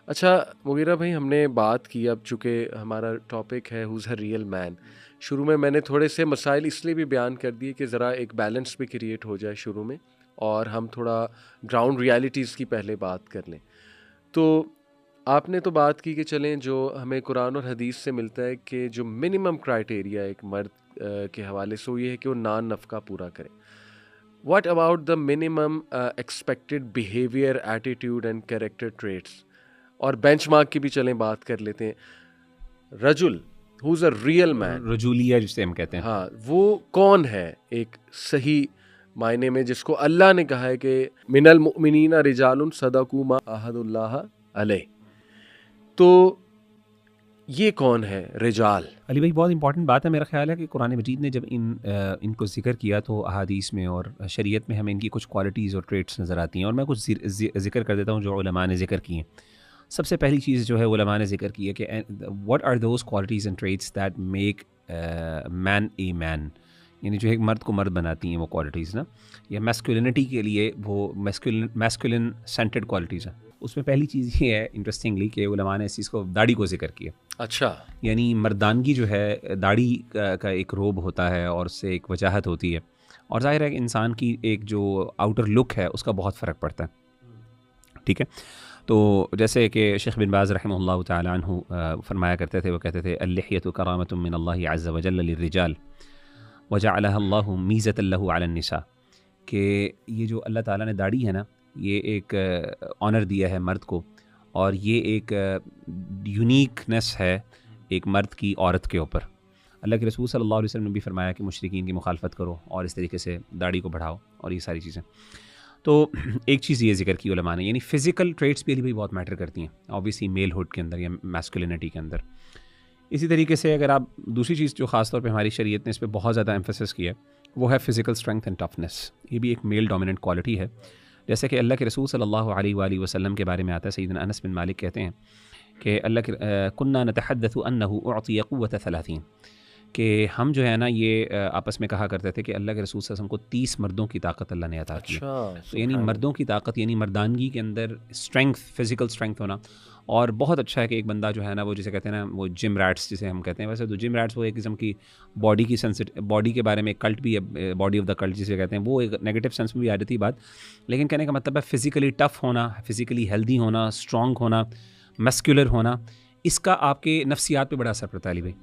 اچھا مغیرہ بھائی، ہم نے بات کی، اب چونکہ ہمارا ٹاپک ہے ہوز ہر ریئل مین، شروع میں نے تھوڑے سے مسائل اس لیے بھی بیان کر دیے کہ ذرا ایک بیلنس بھی کریٹ ہو جائے شروع میں، اور ہم تھوڑا گراؤنڈ ریالٹیز کی پہلے بات کر لیں. تو آپ نے تو بات کی کہ چلیں جو ہمیں قرآن اور حدیث سے ملتا ہے کہ جو منیمم کرائٹیریا ایک مرد کے حوالے سے وہ یہ ہے کہ وہ نان نفقہ پورا کرے. What about the minimum expected behaviour, attitude and character traits? اور بینچ مارک کی بھی چلیں بات کر لیتے ہیں. رجل ہوز اے ریئل مین، رجولیہ جسے ہم کہتے ہیں، ہاں، وہ کون ہے ایک صحیح معنی میں جس کو اللہ نے کہا ہے کہ من المؤمنین رجال صدقوا ما عاہدوا اللہ علیہ؟ تو یہ کون ہے رجال؟ علی بھائی بہت امپورٹنٹ بات ہے. میرا خیال ہے کہ قرآن مجید نے جب ان کو ذکر کیا تو احادیث میں اور شریعت میں ہمیں ان کی کچھ کوالٹیز اور ٹریٹس نظر آتی ہیں، اور میں کچھ ذکر کر دیتا ہوں جو علماء نے ذکر کی ہیں. سب سے پہلی چیز جو ہے علماء نے ذکر کی ہے کہ what are those qualities and traits that make man a man, یعنی جو ایک مرد کو مرد بناتی ہیں وہ کوالٹیز نا، یا میسکولینٹی کے لیے وہ میسکولن سینٹرڈ کوالٹیز ہیں. اس میں پہلی چیز یہ ہے انٹرسٹنگلی کہ علماء نے اس چیز کو داڑھی کو ذکر کیا. اچھا، یعنی مردانگی جو ہے داڑھی کا ایک روب ہوتا ہے اور اس سے ایک وجاہت ہوتی ہے، اور ظاہر ہے کہ انسان کی ایک جو آؤٹر لک ہے اس کا بہت فرق پڑتا ہے. ٹھیک ہے، تو جیسے کہ شیخ بن باز رحمہ اللہ تعالیٰ عنہ فرمایا کرتے تھے، وہ کہتے تھے اللحیۃ کرامۃ من اللہ عز وجل للرجال وجعلها اللہ میزۃ له علی النساء، کہ یہ جو اللہ تعالیٰ نے داڑھی ہے نا، یہ ایک آنر دیا ہے مرد کو، اور یہ ایک یونیکنس ہے ایک مرد کی عورت کے اوپر. اللہ کے رسول صلی اللہ علیہ وسلم نے بھی فرمایا کہ مشرکین کی مخالفت کرو اور اس طریقے سے داڑھی کو بڑھاؤ اور یہ ساری چیزیں. تو ایک چیز یہ ذکر کی علماء نے، یعنی فزیکل ٹریٹس بھی بھی بہت میٹر کرتی ہیں آبویسلی میل ہوڈ کے اندر یا میسکولینٹی کے اندر. اسی طریقے سے اگر آپ دوسری چیز جو خاص طور پہ ہماری شریعت نے اس پہ بہت زیادہ ایمفیسس کیا ہے وہ ہے فزیکل اسٹرینتھ اینڈ ٹفنس. یہ بھی ایک میل ڈومیننٹ کوالٹی ہے. جیسے کہ اللہ کے رسول صلی اللہ علیہ وآلہ وسلم کے بارے میں آتا ہے، سیدنا انس بن مالک کہتے ہیں کہ اللہ کے کننا نتحدث انہ اعطی قوت 30، کہ ہم جو ہے نا یہ آپس میں کہا کرتے تھے کہ اللہ کے رسول صلی اللہ علیہ وسلم کو 30 مردوں کی طاقت اللہ نے عطا کی. تو یعنی مردوں کی طاقت، یعنی مردانگی کے اندر اسٹرینگتھ، فزیکل اسٹرینگتھ ہونا. اور بہت اچھا ہے کہ ایک بندہ جو ہے نا وہ جسے کہتے ہیں نا وہ جم ریٹس جسے ہم کہتے ہیں، ویسے تو جم ریٹس وہ ایک قسم کی باڈی کی باڈی کے بارے میں ایک کلٹ بھی ہے، باڈی آف دا کلٹ جسے کہتے ہیں، وہ ایک نیگیٹو سینس میں بھی آ رہی تھی بات. لیکن کہنے کا مطلب ہے فزیکلی ٹف ہونا، فزیکلی ہیلدی ہونا، اسٹرانگ ہونا، مسکولر ہونا. اس کا آپ کے نفسیات پہ بڑا اثر پڑتا ہے علی بھائی،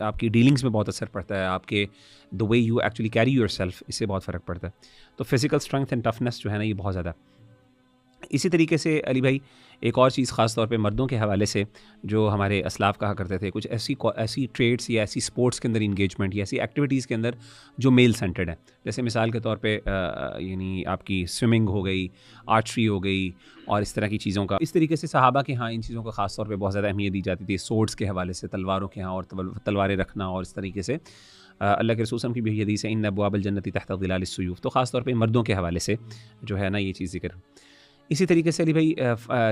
آپ کی ڈیلنگس میں بہت اثر پڑتا ہے، آپ کے the way you actually carry yourself, اس سے بہت فرق پڑتا ہے. تو فزیکل اسٹرینتھ اینڈ ٹفنس جو ہے نا یہ بہت زیادہ. اسی طریقے سے علی بھائی ایک اور چیز خاص طور پہ مردوں کے حوالے سے جو ہمارے اسلاف کہا کرتے تھے، کچھ ایسی ٹریڈس یا ایسی سپورٹس کے اندر انگیجمنٹ یا ایسی ایکٹیویٹیز کے اندر جو میل سینٹرڈ ہیں. جیسے مثال کے طور پہ یعنی آپ کی سوئمنگ ہو گئی، آرچری ہو گئی، اور اس طرح کی چیزوں کا. اس طریقے سے صحابہ کے ہاں ان چیزوں کا خاص طور پہ بہت زیادہ اہمیت دی جاتی تھی، سورڈس کے حوالے سے، تلواروں کے ہاں، اور تلواریں رکھنا، اور اس طریقے سے اللہ کے رسول صلی اللہ علیہ وسلم کی بھی حدیث ہے ان ابواب الجنت تحت ظلال السیوف. تو خاص طور پہ مردوں کے حوالے سے جو ہے نا یہ چیز ذکر. اسی طریقے سے علی بھائی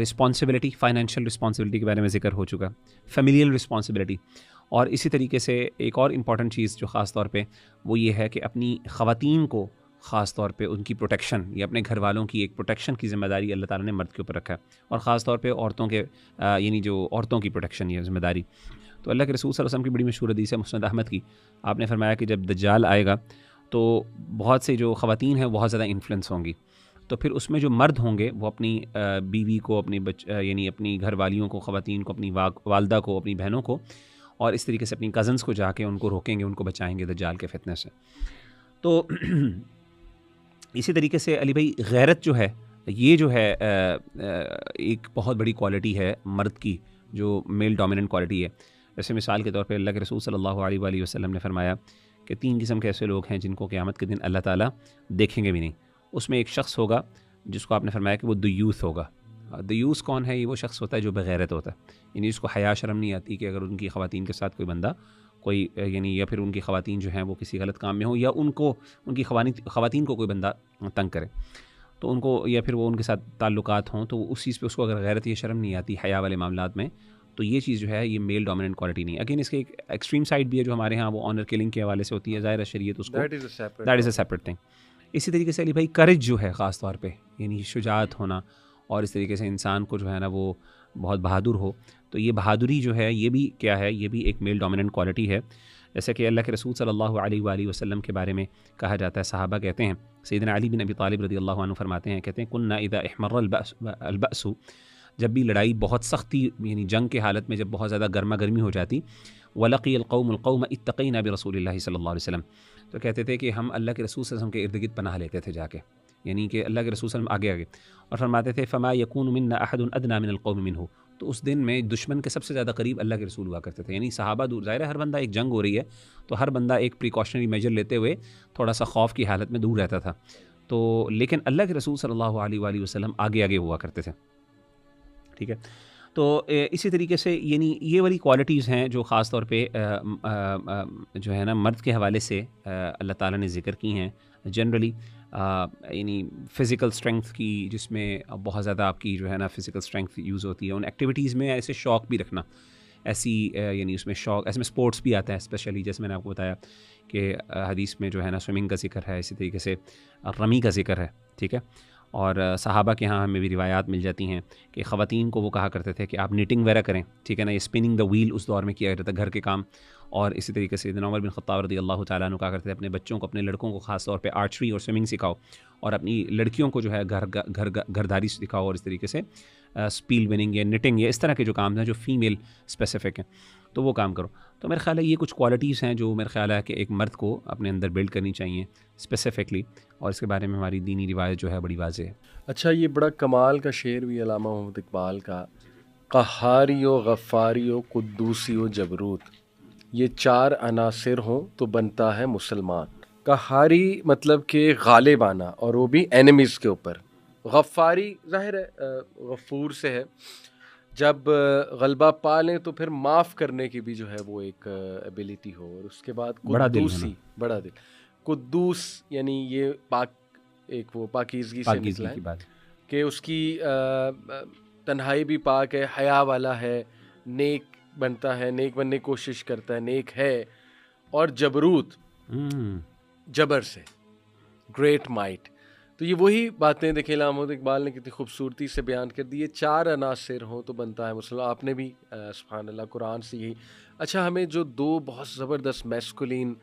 رسپانسبلٹی، فائنینشیل رسپانسبلٹی کے بارے میں ذکر ہو چکا، فیملیل رسپانسبلٹی. اور اسی طریقے سے ایک اور امپورٹنٹ چیز جو خاص طور پہ وہ یہ ہے کہ اپنی خواتین کو خاص طور پہ ان کی پروٹیکشن یا اپنے گھر والوں کی ایک پروٹیکشن کی ذمہ داری اللہ تعالیٰ نے مرد کے اوپر رکھا ہے، اور خاص طور پہ عورتوں کے یعنی جو عورتوں کی پروٹیکشن یا ذمہ داری. تو اللہ کے رسول صلی اللہ علیہ وسلم کی بڑی مشہور حدیث ہے مسند احمد کی، آپ نے فرمایا کہ جب دجال آئے گا تو بہت سے جو خواتین ہیں بہت زیادہ انفلوئنس ہوں گی، تو پھر اس میں جو مرد ہوں گے وہ اپنی بیوی کو، اپنی یعنی اپنی گھر والیوں کو، خواتین کو، اپنی والدہ کو، اپنی بہنوں کو، اور اس طریقے سے اپنی کزنس کو جا کے ان کو روکیں گے، ان کو بچائیں گے دجال کے فتنے سے. تو اسی طریقے سے علی بھائی غیرت جو ہے یہ جو ہے ایک بہت بڑی کوالٹی ہے مرد کی، جو میل ڈومیننٹ کوالٹی ہے. جیسے مثال کے طور پہ اللہ کے رسول صلی اللہ علیہ وآلہ وسلم نے فرمایا کہ 3 قسم کے ایسے لوگ ہیں جن کو قیامت کے دن اللہ تعالیٰ دیکھیں گے بھی نہیں. اس میں ایک شخص ہوگا جس کو آپ نے فرمایا کہ وہ دیوث ہوگا. دیوث کون ہے؟ یہ وہ شخص ہوتا ہے جو بغیرت ہوتا ہے، یعنی اس کو حیا شرم نہیں آتی کہ اگر ان کی خواتین کے ساتھ کوئی بندہ کوئی یعنی یا پھر ان کی خواتین جو ہیں وہ کسی غلط کام میں ہوں، یا ان کی خواتین کو کوئی بندہ تنگ کرے تو ان کو، یا پھر وہ ان کے ساتھ تعلقات ہوں تو اس چیز پہ اس کو اگر غیرت یا شرم نہیں آتی حیا والے معاملات میں، تو یہ چیز جو ہے یہ میل ڈومیننٹ کوالٹی نہیں ہے. اگین اس کے ایک ایکسٹریم سائڈ بھی ہے جو ہمارے ہاں وہ آنر کلنگ کے حوالے سے ہوتی ہے، ظاہر شریعت اس کو that is a separate thing. اسی طریقے سے علی بھائی کرج جو ہے خاص طور پہ یعنی شجاعت ہونا اور اس طریقے سے انسان کو جو ہے نا وہ بہت بہادر ہو. تو یہ بہادری جو ہے یہ بھی کیا ہے, یہ بھی ایک میل ڈومیننٹ کوالٹی ہے. جیسے کہ اللہ کے رسول صلی اللہ علیہ وآلہ وسلم کے بارے میں کہا جاتا ہے, صحابہ کہتے ہیں, سیدنا علی بن ابی طالب رضی اللہ عنہ فرماتے ہیں, کہتے ہیں کننا اذا احمر البأس, جب بھی لڑائی بہت سختی یعنی جنگ کے حالت میں جب بہت زیادہ گرما گرمی ہو جاتی, ولقی القوم اتقینا برسول اللہ صلی اللہ علیہ وسلم, تو کہتے تھے کہ ہم اللہ کے رسول صلی اللہ علیہ وسلم کے ارد گرد پناہ لیتے تھے جا کے, یعنی کہ اللہ کے رسول صلی اللہ علیہ وسلم آگے اور فرماتے تھے فما یکون منا احد ادنی من القوم منہ, تو اس دن میں دشمن کے سب سے زیادہ قریب اللہ کے رسول ہوا کرتے تھے. یعنی صحابہ دور, ظاہر ہے ہر بندہ, ایک جنگ ہو رہی ہے تو ہر بندہ ایک پریکاشنری میجر لیتے ہوئے تھوڑا سا خوف کی حالت میں دور رہتا تھا, تو لیکن اللہ کے رسول صلی اللہ علیہ وآلہ وسلم آگے آگے ہوا کرتے تھے. ٹھیک ہے, تو اسی طریقے سے یعنی یہ والی کوالٹیز ہیں جو خاص طور پہ جو ہے نا مرد کے حوالے سے اللہ تعالیٰ نے ذکر کی ہیں. جنرلی یعنی فزیکل اسٹرینگتھ کی, جس میں بہت زیادہ آپ کی جو ہے نا فزیکل اسٹرینگتھ یوز ہوتی ہے. ان ایکٹیویٹیز میں ایسے شوق بھی رکھنا, ایسی یعنی اس میں شوق, اس میں اسپورٹس بھی آتا ہے اسپیشلی, جیسے میں نے آپ کو بتایا کہ حدیث میں جو ہے نا سوئمنگ کا ذکر ہے, اسی طریقے سے رمی کا ذکر ہے. ٹھیک ہے, اور صحابہ کے ہاں ہمیں بھی روایات مل جاتی ہیں کہ خواتین کو وہ کہا کرتے تھے کہ آپ نیٹنگ وغیرہ کریں. ٹھیک ہے نا, یہ اسپننگ دا ویل اس دور میں کیا جاتا تھا, گھر کے کام. اور اسی طریقے سے سیدنا عمر بن خطاب رضی اللہ تعالیٰ عنہ کہا کرتے تھے اپنے بچوں کو, اپنے لڑکوں کو خاص طور پہ آرچری اور سوئمنگ سکھاؤ, اور اپنی لڑکیوں کو جو ہے گھرداری سکھاؤ, اور اس طریقے سے اسپیل وننگ یا نٹنگ یا اس طرح کے جو کام ہیں جو فیمیل اسپیسیفک ہیں تو وہ کام کرو. تو میرا خیال ہے یہ کچھ کوالٹیز ہیں جو میرا خیال ہے کہ ایک مرد کو اپنے اندر بلڈ کرنی چاہیے اسپیسیفکلی, اور اس کے بارے میں ہماری دینی روایت جو ہے بڑی واضح ہے. اچھا, یہ بڑا کمال کا شعر بھی علامہ محمد اقبال کا, قہاری و غفاری و قدوسی و جبروت, یہ چار عناصر ہوں تو بنتا ہے مسلمان. قہاری مطلب کہ غالب آنا, اور وہ بھی اینیمیز کے اوپر. غفاری ظاہر ہے غفور سے ہے, جب غلبہ پا لیں تو پھر معاف کرنے کی بھی جو ہے وہ ایک ایبیلٹی ہو. اور اس کے بعد قدوسی, بڑا دل, قدوس یعنی یہ پاک, ایک وہ پاکیزگی سے نکلا ہے کہ اس کی تنہائی بھی پاک ہے, حیا والا ہے, نیک بنتا ہے, نیک بننے کی کوشش کرتا ہے, نیک ہے. اور جبروت, جبر سے, گریٹ مائٹ. تو یہ وہی باتیں دیکھیں علامہ محمد اقبال نے کتنی خوبصورتی سے بیان کر دی. یہ چار عناصر ہوں تو بنتا ہے مسلمان. آپ نے بھی سبحان اللہ قرآن سے یہی. اچھا, ہمیں جو دو بہت زبردست میسکولین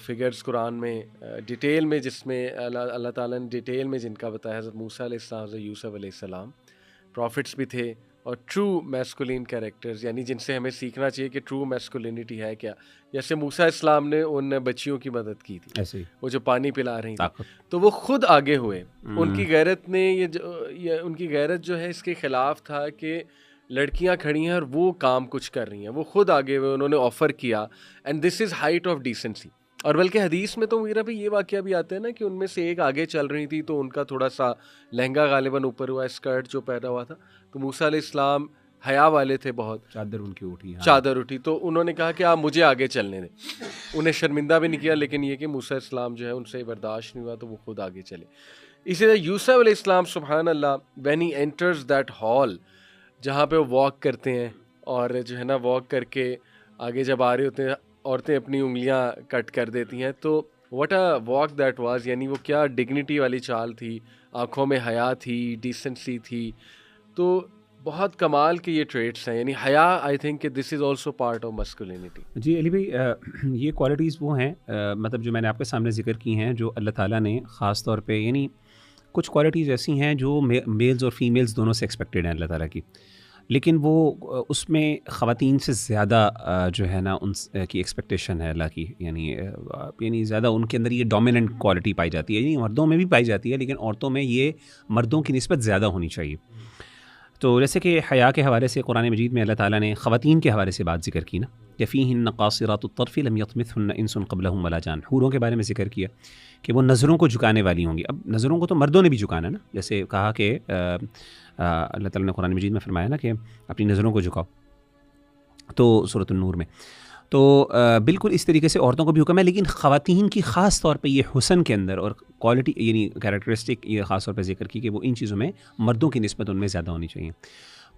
فگرز قرآن میں ڈیٹیل میں, جس میں اللہ تعالیٰ نے ڈیٹیل میں جن کا بتایا, حضرت موسیٰ علیہ السلام, حضرت یوسف علیہ السلام, پروفٹس بھی تھے, اور ٹرو میسکولین کیریکٹرز, یعنی جن سے ہمیں سیکھنا چاہیے کہ ٹرو میسکولینٹی ہے کیا. جیسے موسیٰ علیہ السلام نے ان بچیوں کی مدد کی تھی, ایسے وہ جو پانی پلا رہی تھی, تو وہ خود آگے ہوئے. ان کی غیرت نے یہ ان کی غیرت جو ہے اس کے خلاف تھا کہ لڑکیاں کھڑی ہیں اور وہ کام کچھ کر رہی ہیں, وہ خود آگے ہوئے, انہوں نے آفر کیا. And this is height of decency. اور بلکہ حدیث میں تو میرا بھی یہ واقعہ بھی آتا ہے نا کہ ان میں سے ایک آگے چل رہی تھی تو ان کا تھوڑا سا لہنگا غالباً اوپر ہوا, اسکرٹ جو پہنا ہوا تھا, تو موسیٰ علیہ السلام حیا والے تھے بہت, چادر ان کی اٹھی, چادر اٹھی, تو انہوں نے کہا کہ آپ مجھے آگے چلنے دیں. انہیں شرمندہ بھی نہیں کیا, لیکن یہ کہ موسیٰ علیہ السلام جو ہے ان سے برداشت نہیں ہوا تو وہ خود آگے چلے. اسی طرح یوسف علیہ السلام سبحان اللہ, when he enters that hall جہاں پہ وہ واک کرتے ہیں, اور جو ہے نا واک کر کے آگے جب آ رہے ہوتے ہیں, عورتیں اپنی انگلیاں کٹ کر دیتی ہیں, تو what a walk that was, یعنی وہ کیا ڈگنیٹی والی چال تھی, آنکھوں میں حیا تھی, ڈیسنسی تھی. تو بہت کمال کے یہ ٹریٹس ہیں, یعنی حیا آئی تھنک کہ دس از آلسو پارٹ آف مسکولینٹی. جی علی بھائی, یہ کوالٹیز وہ ہیں مطلب جو میں نے آپ کے سامنے ذکر کی ہیں, جو اللہ تعالیٰ نے خاص طور پہ, یعنی کچھ کوالٹیز ایسی ہیں جو میلز اور فیمیلز دونوں سے ایکسپیکٹڈ ہیں اللہ تعالیٰ کی, لیکن وہ اس میں خواتین سے زیادہ جو ہے نا ان کی ایکسپیکٹیشن ہے اللہ کی, یعنی زیادہ ان کے اندر یہ ڈومیننٹ کوالٹی پائی جاتی ہے. یعنی مردوں میں بھی پائی جاتی ہے, لیکن عورتوں میں یہ مردوں کی نسبت زیادہ ہونی چاہیے. تو جیسے کہ حیا کے حوالے سے قرآن مجید میں اللہ تعالیٰ نے خواتین کے حوالے سے بات ذکر کی نا, کہ فیہن قاصرات الطرف لم یطمثہن انس قبلہم ولا جان, حوروں کے بارے میں ذکر کیا کہ وہ نظروں کو جھکانے والی ہوں گی. اب نظروں کو تو مردوں نے بھی جھکانا نا, جیسے کہا کہ اللہ تعالیٰ نے قرآن مجید میں فرمایا نا کہ اپنی نظروں کو جھکاؤ, تو سورۃ النور میں. تو بالکل اس طریقے سے عورتوں کو بھی حکم ہے, لیکن خواتین کی خاص طور پہ یہ حسن کے اندر اور کوالٹی یعنی کیریکٹرسٹک یہ خاص طور پہ ذکر کی کہ وہ ان چیزوں میں مردوں کی نسبت ان میں زیادہ ہونی چاہیے.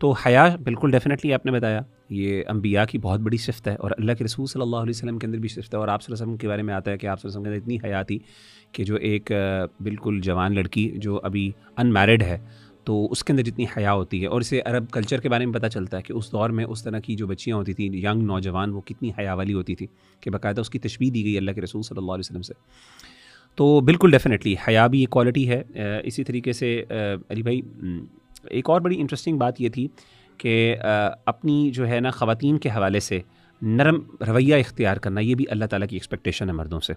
تو حیا بالکل ڈیفینیٹلی آپ نے بتایا یہ انبیاء کی بہت بڑی صفت ہے, اور اللہ کے رسول صلی اللہ علیہ وسلم کے اندر بھی صفت ہے. اور آپ صلی اللہ علیہ وسلم کے بارے میں آتا ہے کہ آپ صلی اللہ علیہ وسلم کے اندر اتنی حیا تھی کہ جو ایک بالکل جوان لڑکی جو ابھی ان میرڈ ہے, تو اس کے اندر جتنی حیا ہوتی ہے، اور اسے عرب کلچر کے بارے میں پتہ چلتا ہے کہ اس دور میں اس طرح کی جو بچیاں ہوتی تھیں، ینگ نوجوان، وہ کتنی حیا والی ہوتی تھی کہ باقاعدہ اس کی تشبیہ دی گئی اللہ کے رسول صلی اللہ علیہ وسلم سے. تو بالکل ڈیفینیٹلی حیا بھی ایک کوالٹی ہے. اسی طریقے سے علی بھائی ایک اور بڑی انٹرسٹنگ بات یہ تھی کہ اپنی جو ہے نا خواتین کے حوالے سے نرم رویہ اختیار کرنا، یہ بھی اللہ تعالیٰ کی ایکسپیکٹیشن ہے مردوں سے.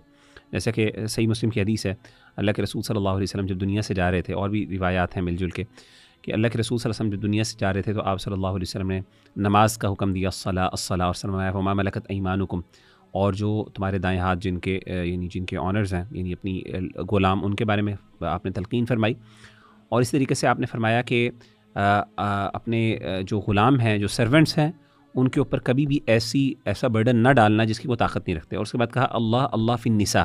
جیسا کہ صحیح مسلم کی حدیث ہے، اللہ کے رسول صلی اللہ علیہ وسلم جب دنیا سے جا رہے تھے، اور بھی روایات ہیں مل جل کے، کہ اللہ کے رسول صلی اللہ علیہ وسلم جب دنیا سے جا رہے تھے تو آپ صلی اللہ علیہ وسلم نے نماز کا حکم دیا، الصلاۃ، اور فرمایا وما ملکت ایمانکم، اور جو تمہارے دائیں ہاتھ جن کے آنرز ہیں، یعنی اپنی غلام، ان کے بارے میں آپ نے تلقین فرمائی. اور اس طریقے سے آپ نے فرمایا کہ اپنے جو غلام ہیں، جو سرونٹس ہیں، ان کے اوپر کبھی بھی ایسا برڈن نہ ڈالنا جس کی وہ طاقت نہیں رکھتے. اور اس کے بعد کہا اللہ فی النساء،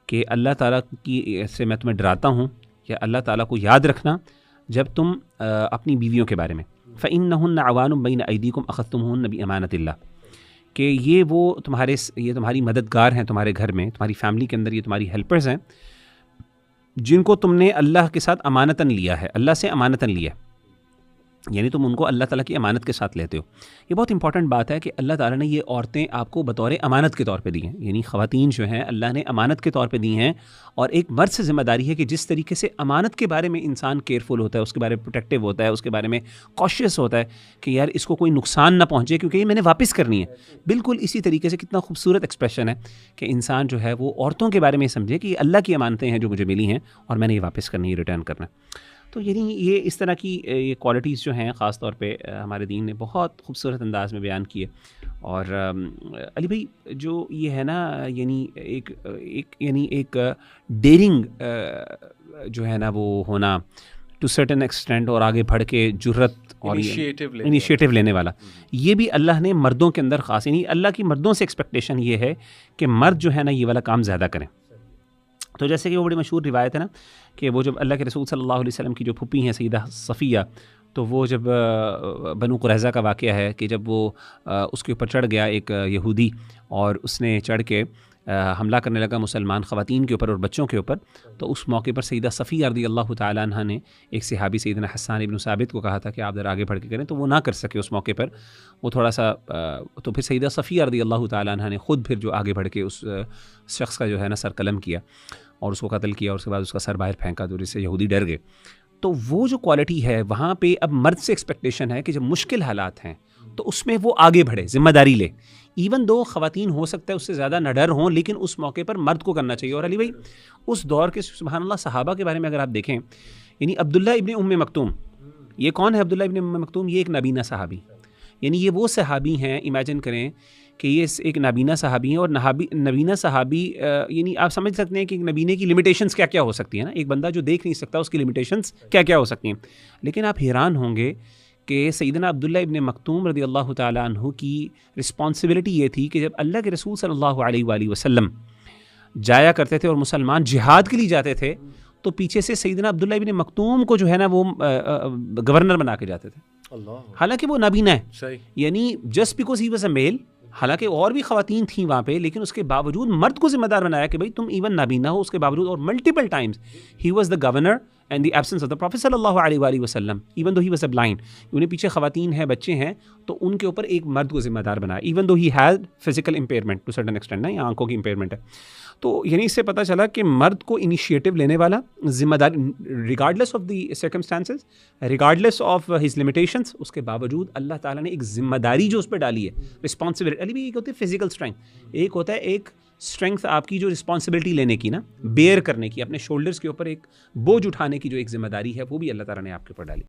کہ اللہ تعالیٰ کی سے میں تمہیں ڈراتا ہوں، یا اللہ تعالیٰ کو یاد رکھنا جب تم اپنی بیویوں کے بارے میں، فإنہن عوان بین ایدیکم اخذتموہن بامانۃ اللہ، کہ یہ تمہاری مددگار ہیں تمہارے گھر میں، تمہاری فیملی کے اندر، یہ تمہاری ہیلپرز ہیں جن کو تم نے اللہ کے ساتھ امانتاً لیا ہے، اللہ سے امانتاً لیا ہے، یعنی تم ان کو اللہ تعالیٰ کی امانت کے ساتھ لیتے ہو. یہ بہت امپورٹنٹ بات ہے کہ اللہ تعالیٰ نے یہ عورتیں آپ کو بطور امانت کے طور پہ دی ہیں، یعنی خواتین جو ہیں اللہ نے امانت کے طور پہ دی ہیں. اور ایک مرد سے ذمہ داری ہے کہ جس طریقے سے امانت کے بارے میں انسان کیئرفل ہوتا ہے، اس کے بارے میں پروٹیکٹیو ہوتا ہے، اس کے بارے میں کاشیس ہوتا ہے کہ یار اس کو کوئی نقصان نہ پہنچے کیونکہ یہ میں نے واپس کرنی ہے. بالکل اسی طریقے سے کتنا خوبصورت ایکسپریشن ہے کہ انسان جو ہے وہ عورتوں کے بارے میں سمجھے کہ یہ اللہ کی امانتیں ہیں جو مجھے ملی ہیں اور میں نے یہ واپس کرنی ہے، ریٹرن کرنا ہے. تو یعنی یہ اس طرح کی یہ کوالٹیز جو ہیں خاص طور پہ ہمارے دین نے بہت خوبصورت انداز میں بیان کیے. اور علی بھائی جو یہ ہے نا، یعنی ایک ڈیرنگ جو ہے نا وہ ہونا ٹو سرٹن ایکسٹینٹ، اور آگے بڑھ کے جرت اور انیشیٹو لینے والا، یہ بھی اللہ نے مردوں کے اندر خاص، یعنی اللہ کی مردوں سے ایکسپیکٹیشن یہ ہے کہ مرد جو ہے نا یہ والا کام زیادہ کریں. تو جیسے کہ وہ بڑی مشہور روایت ہے نا کہ وہ جب اللہ کے رسول صلی اللہ علیہ وسلم کی جو پھوپھی ہیں سیدہ صفیہ، تو وہ جب بنو قریظہ کا واقعہ ہے کہ جب وہ اس کے اوپر چڑھ گیا ایک یہودی، اور اس نے چڑھ کے حملہ کرنے لگا مسلمان خواتین کے اوپر اور بچوں کے اوپر، تو اس موقع پر سیدہ صفیہ رضی اللہ تعالیٰ عنہ نے ایک صحابی سیدنا حسان ابن ثابت کو کہا تھا کہ آپ ذرا آگے بڑھ کے کریں، تو وہ نہ کر سکے اس موقع پر، وہ تھوڑا سا تو پھر سیدہ صفیہ رضی اللہ تعالیٰ عنہ نے خود پھر جو آگے بڑھ کے اس شخص کا جو ہے نا سر قلم کیا اور اس کو قتل کیا، اور اس کے بعد اس کا سر باہر پھینکا، تو جس سے یہودی ڈر گئے. تو وہ جو کوالٹی ہے وہاں پہ اب مرد سے ایکسپیکٹیشن ہے کہ جب مشکل حالات ہیں تو اس میں وہ آگے بڑھے، ذمہ داری لے. ایون دو خواتین ہو سکتا ہے اس سے زیادہ نہ ڈر ہوں، لیکن اس موقع پر مرد کو کرنا چاہیے. اور علی بھائی اس دور کے سبحان اللہ صحابہ کے بارے میں اگر آپ دیکھیں، یعنی عبداللہ ابن ام مکتوم، یہ کون ہے عبداللہ ابن ام مکتوم؟ یہ ایک نابینا صحابی، یعنی یہ وہ صحابی ہیں، امیجن کریں کہ یہ ایک نابینا صحابی ہیں. اور نابینا صحابی یعنی آپ سمجھ سکتے ہیں کہ ایک نابینے کی لمیٹیشنز کیا کیا ہو سکتی ہیں نا، ایک بندہ جو دیکھ نہیں سکتا اس کی لمیٹیشنز کیا کیا ہو سکتی ہیں. لیکن آپ حیران ہوں گے کہ سیدنا عبداللہ ابن مکتوم رضی اللہ تعالیٰ عنہ کی رسپانسبلٹی یہ تھی کہ جب اللہ کے رسول صلی اللہ علیہ وآلہ وسلم جایا کرتے تھے اور مسلمان جہاد کے لیے جاتے تھے، تو پیچھے سے سیدنا عبداللہ ابن مکتوم کو جو ہے نا وہ گورنر بنا کے جاتے تھے، حالانکہ وہ نابینا ہے. یعنی just because he was a male, حالانکہ اور بھی خواتین تھیں وہاں پہ، لیکن اس کے باوجود مرد کو ذمہ دار بنایا کہ بھائی تم ایون نابینا ہو، اس کے باوجود. اور multiple times he was the governor and the absence of the prophet صلی اللہ علیہ وآلہ وسلم، even though he was a blind. انہیں پیچھے خواتین ہیں، بچے ہیں، تو ان کے اوپر ایک مرد کو ذمہ دار بنایا، even though he had physical impairment to certain extent نا، یا آنکھوں کی امپیئرمنٹ ہے. تو یعنی اس سے پتہ چلا کہ مرد کو انیشیٹو لینے والا، ذمہ داری regardless of the circumstances, regardless of his limitations, اس کے باوجود اللہ تعالیٰ نے ایک ذمہ داری جو اس پہ ڈالی ہے، رسپانسبلٹی. علی بھی ایک ہوتی ہے فزیکل اسٹرینتھ، ایک ہوتا ہے ایک اسٹرینتھ آپ کی جو رسپانسبلٹی لینے کی نا، بیئر کرنے کی، اپنے شولڈرز کے اوپر ایک بوجھ اٹھانے کی جو ایک ذمہ داری ہے، وہ بھی اللہ تعالیٰ نے آپ کے اوپر ڈالی.